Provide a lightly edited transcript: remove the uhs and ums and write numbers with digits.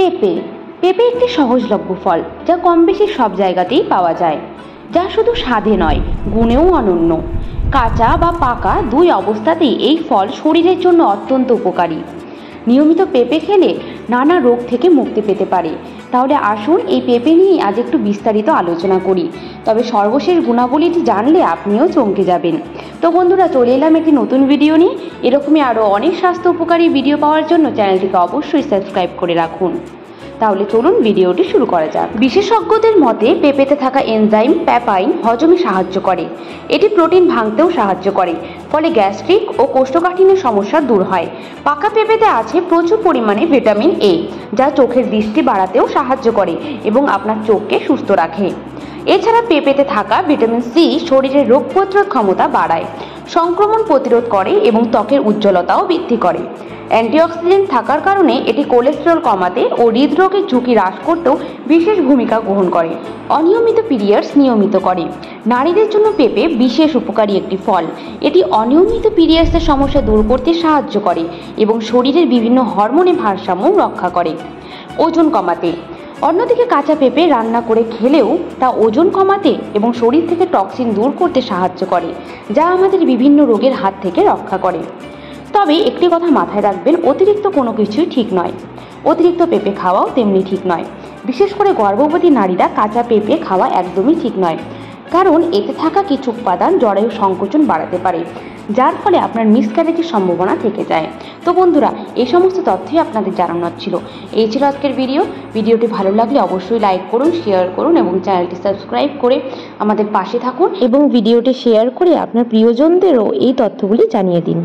পেঁপে পেঁপে একটি সহজলভ্য ফল যা কম বেশি সব জায়গাতেই পাওয়া যায়, যা শুধু স্বাদে নয় গুণেও অনন্য। কাঁচা বা পাকা দুই অবস্থাতেই এই ফল শরীরের জন্য অত্যন্ত উপকারী। নিয়মিত পেঁপে খেলে নানা রোগ থেকে মুক্তি পেতে পারে। তাহলে আসুন এই পেঁপে নিয়ে আজ একটু বিস্তারিত আলোচনা করি। তবে সর্বশেষ গুণাবলীটি জানলে আপনিও চমকে যাবেন। তো বন্ধুরা, চলে এলাম একটি নতুন ভিডিও নিয়ে। এরকমই আরও অনেক স্বাস্থ্য উপকারী ভিডিও পাওয়ার জন্য চ্যানেলটিকে অবশ্যই সাবস্ক্রাইব করে রাখুন। তাহলে চলুন ভিডিওটি শুরু করা যাক। বিশেষজ্ঞদের মতে পেঁপেতে থাকা এনজাইম প্যাপাইন হজমে সাহায্য করে। এটি প্রোটিন ভাঙতেও সাহায্য করে, ফলে গ্যাস্ট্রিক ও কোষ্ঠকাঠিন্যের সমস্যা দূর হয়। পাকা পেঁপেতে আছে প্রচুর পরিমাণে ভিটামিন এ, যা চোখের দৃষ্টি বাড়াতেও সাহায্য করে এবং আপনার চোখকে সুস্থ রাখে। এছাড়া পেঁপেতে থাকা ভিটামিন সি শরীরের রোগ প্রতিরোধ ক্ষমতা বাড়ায়, সংক্রমণ প্রতিরোধ করে এবং ত্বকের উজ্জ্বলতাও বৃদ্ধি করে। অ্যান্টিঅক্সিডেন্ট থাকার কারণে এটি কোলেস্টেরল কমাতে ও হৃদরোগের ঝুঁকি হ্রাস করতেও বিশেষ ভূমিকা গ্রহণ করে। অনিয়মিত পিরিয়ডস নিয়মিত করে। নারীদের জন্য পেঁপে বিশেষ উপকারী একটি ফল। এটি অনিয়মিত পিরিয়ডসের সমস্যা দূর করতে সাহায্য করে এবং শরীরের বিভিন্ন হরমোনের ভারসাম্য রক্ষা করে। ওজন কমাতে। অন্যদিকে কাঁচা পেঁপে রান্না করে খেলেও তা ওজন কমাতে এবং শরীর থেকে টক্সিন দূর করতে সাহায্য করে, যা আমাদের বিভিন্ন রোগের হাত থেকে রক্ষা করে। তবে একটি কথা মাথায় রাখবেন, অতিরিক্ত কোনো কিছুই ঠিক নয়। অতিরিক্ত পেঁপে খাওয়াও তেমনি ঠিক নয়। বিশেষ করে গর্ভবতী নারীরা কাঁচা পেঁপে খাওয়া একদমই ঠিক নয়, কারণ এতে থাকা কিছু উপাদান জরায়ু সংকোচন বাড়াতে পারে, যার ফলে আপনার মিসক্যারেজের সম্ভাবনা থেকে যায়। তো বন্ধুরা, এই সমস্ত তথ্যই আপনাদের জানানোর ছিল। এই ছিল আজকের ভিডিওটি ভালো লাগলে অবশ্যই লাইক করুন, শেয়ার করুন এবং চ্যানেলটি সাবস্ক্রাইব করে আমাদের পাশে থাকুন এবং ভিডিওটি শেয়ার করে আপনার প্রিয়জনদেরও এই তথ্যগুলি জানিয়ে দিন।